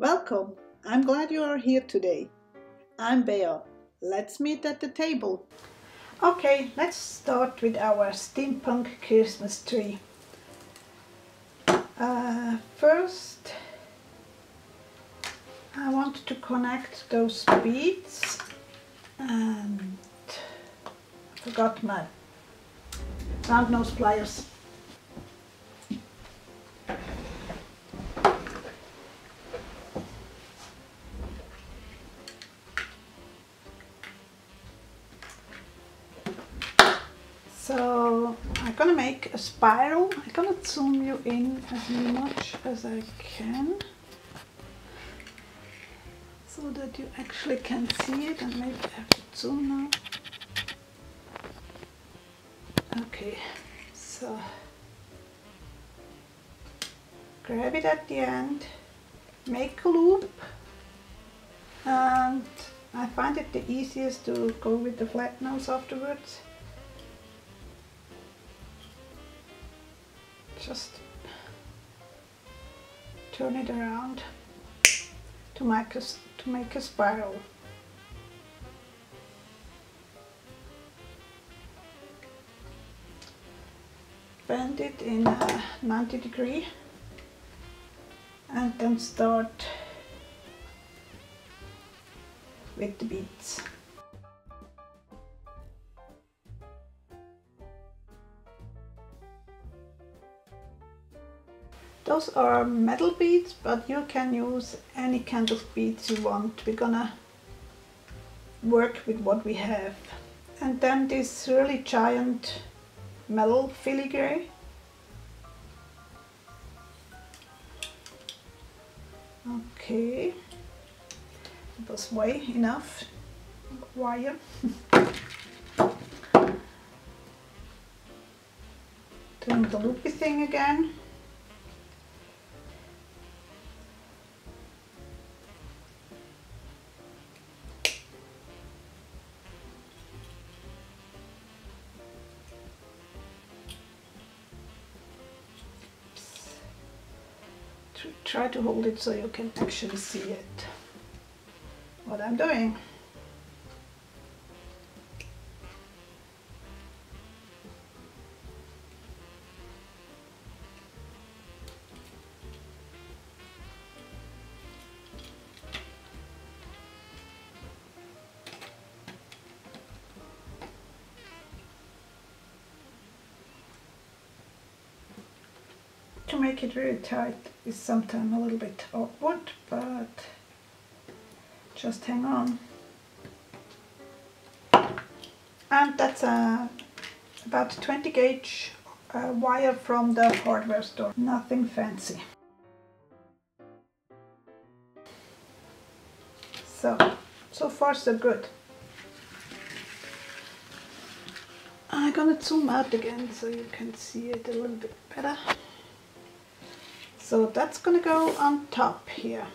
Welcome! I'm glad you are here today. I'm Bea. Let's meet at the table. Okay, let's start with our steampunk Christmas tree. First, I want to connect those beads and I forgot my round nose pliers. So I'm gonna make a spiral. I'm gonna zoom you in as much as I can so that you actually can see it, and maybe I have to zoom now. Okay, so grab it at the end, make a loop, and I find it the easiest to go with the flat nose afterwards. Just turn it around to make a spiral. Bend it in 90 degrees and then start with the beads. Those are metal beads, but you can use any kind of beads you want. We're gonna work with what we have. And then this really giant metal filigree. Okay, it was way enough wire. Doing the loopy thing again. Try to hold it so you can actually see it, what I'm doing. To make it really tight is sometimes a little bit awkward, but just hang on. And that's about 20 gauge wire from the hardware store, nothing fancy. So far so good. I'm gonna zoom out again so you can see it a little bit better. So that's gonna go on top here,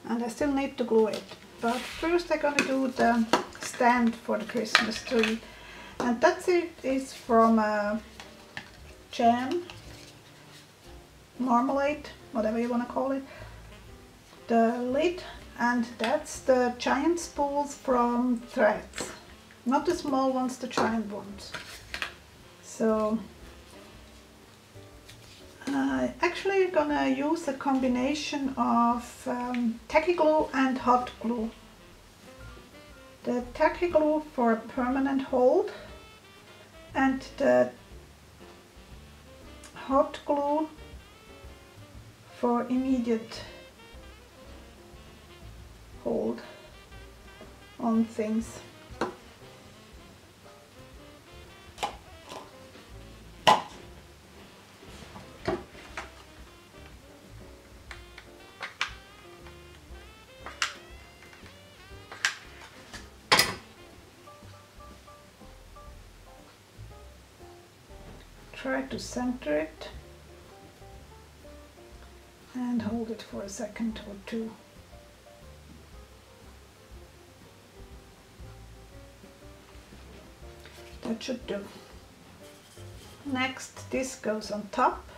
and I still need to glue it, but first I'm gonna do the stand for the Christmas tree, and that's it is from jam, marmalade, whatever you want to call it, the lid, and that's the giant spools from threads, not the small ones, the giant ones. So actually gonna use a combination of tacky glue and hot glue. The tacky glue for permanent hold and the hot glue for immediate hold on things. Try to center it and hold it for a second or two. That should do. Next, this goes on top.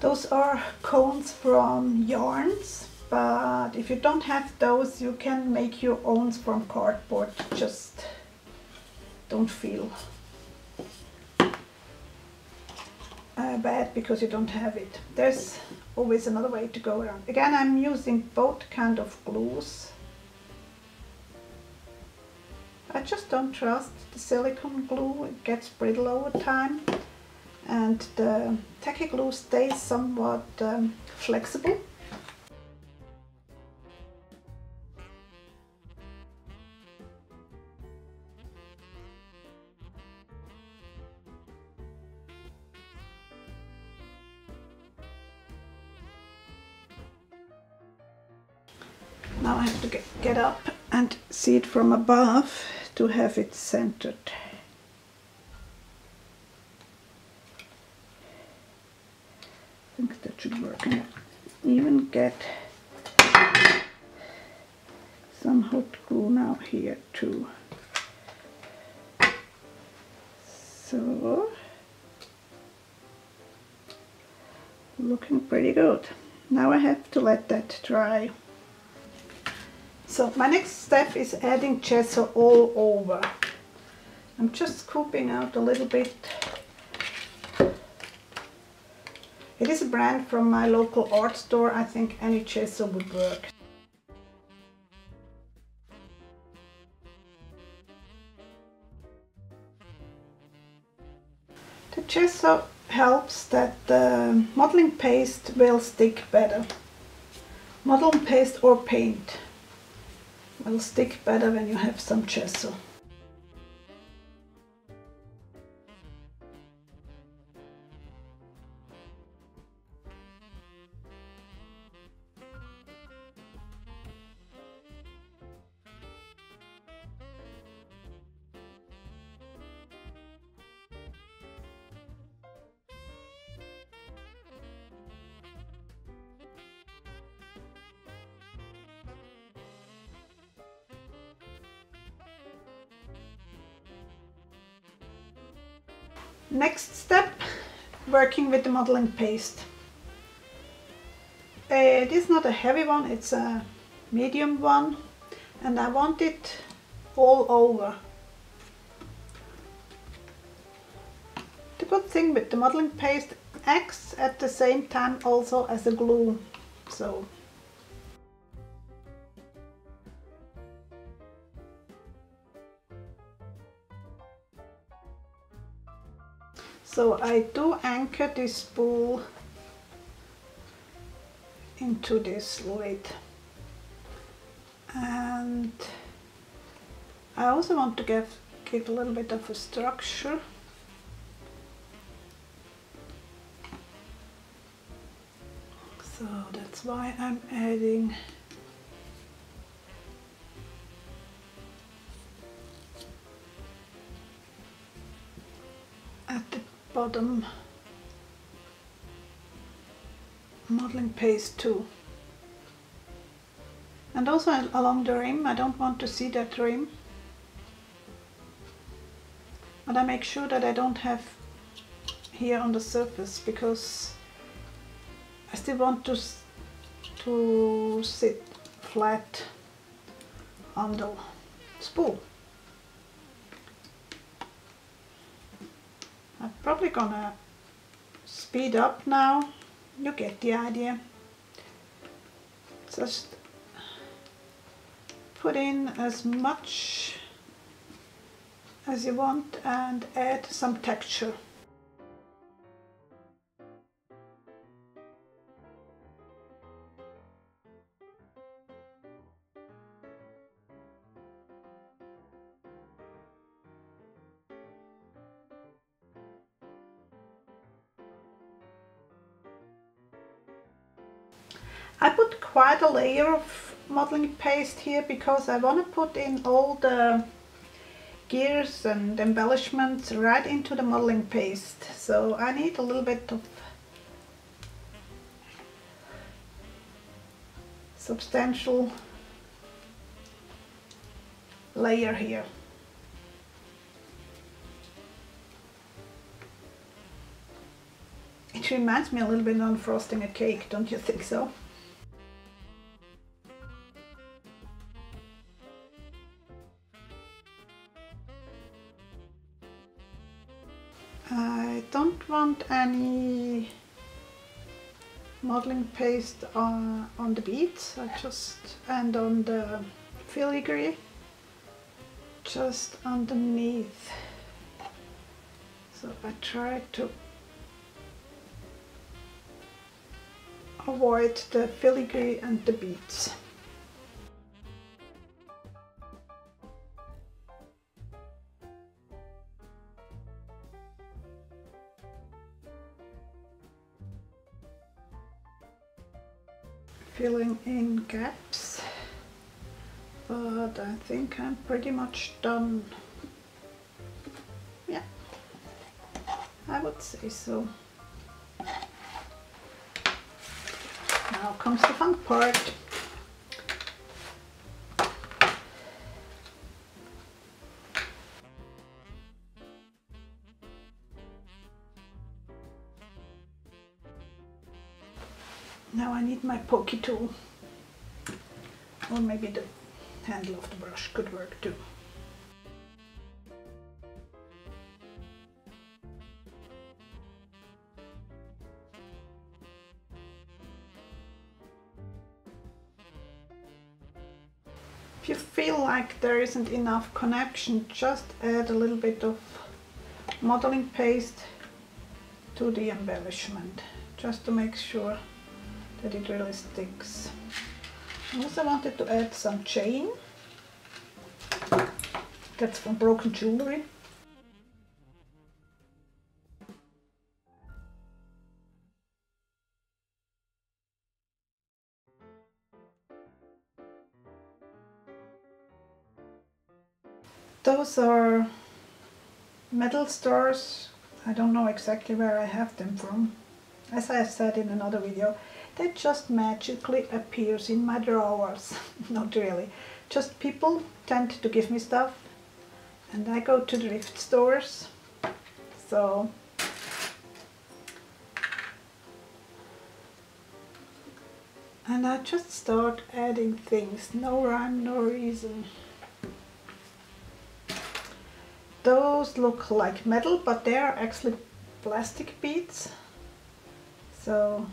Those are cones from yarns, but if you don't have those, you can make your own from cardboard. Just don't feel bad because you don't have it. There's always another way to go around. Again, I'm using both kind of glues. I just don't trust the silicone glue. It gets brittle over time, and the tacky glue stays somewhat flexible. Now I have to get up and see it from above to have it centered. I think that should work. And even get some hot glue now here too. So, looking pretty good. Now I have to let that dry. So my next step is adding gesso all over. I'm just scooping out a little bit. It is a brand from my local art store. I think any gesso would work. The gesso helps that the modeling paste will stick better. Modeling paste or paint will stick better when you have some gesso. Next step, working with the modeling paste. It is not a heavy one, it's a medium one, and I want it all over. The good thing with the modeling paste, it acts at the same time also as a glue. So I do anchor this spool into this lid, and I also want to give a little bit of a structure. So that's why I'm adding at the bottom modeling paste too, and also along the rim. I don't want to see that rim, but I make sure that I don't have here on the surface, because I still want to sit flat on the spool. I'm probably gonna speed up now. You get the idea. Just put in as much as you want and add some texture. I put quite a layer of modeling paste here because I want to put in all the gears and embellishments right into the modeling paste. So I need a little bit of substantial layer here. It It reminds me a little bit of frosting a cake, don't you think so? I don't want any modeling paste on the beads, and on the filigree, just underneath. So I try to avoid the filigree and the beads. Filling in gaps, but I think I'm pretty much done. Yeah, I would say so. Now comes the fun part. Now I need my pokey tool, or maybe the handle of the brush could work too. If you feel like there isn't enough connection, just add a little bit of modeling paste to the embellishment, just to make sure that it really sticks. I also wanted to add some chain. That's from broken jewelry. Those are metal stars. I don't know exactly where I have them from. As I said in another video, they just magically appears in my drawers. Not really. Just people tend to give me stuff and I go to thrift stores. So and I just start adding things. No rhyme, no reason. Those look like metal, but they are actually plastic beads. So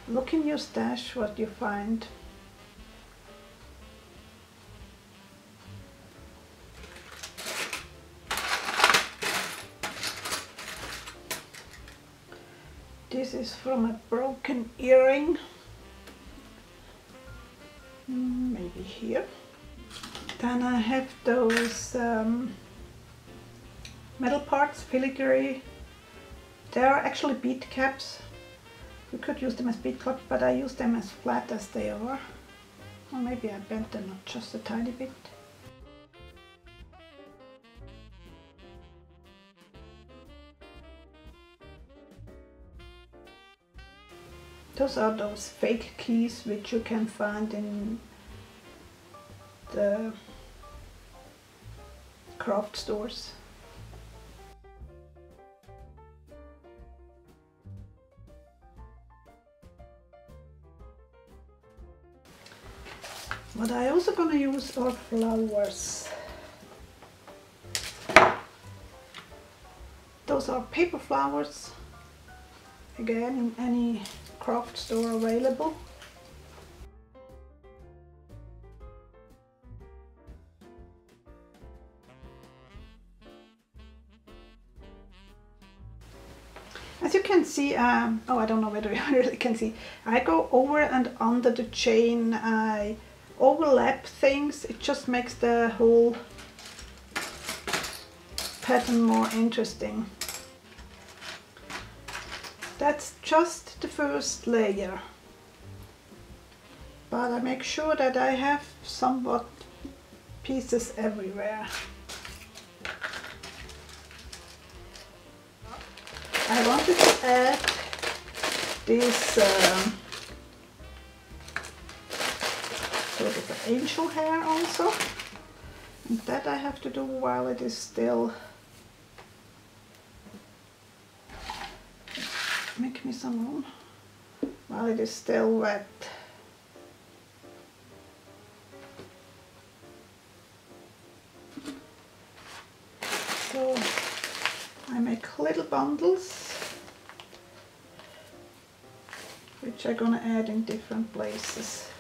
look in your stash what you find. This is from a broken earring. Maybe here. Then I have those metal parts, filigree. They are actually bead caps. You could use them as bead caps, but I use them as flat as they are. Or maybe I bent them up just a tiny bit. Those are those fake keys which you can find in the craft stores. What I also gonna use are flowers. Those are paper flowers, again in any craft store available. As you can see, oh, I don't know whether you really can see, I go over and under the chain, I overlap things. It just makes the whole pattern more interesting. That's just the first layer, but I make sure that I have somewhat pieces everywhere. I wanted to add this sort of an angel hair also, and that I have to do while it is still take me some on while it is still wet. So I make little bundles which I'm gonna add in different places.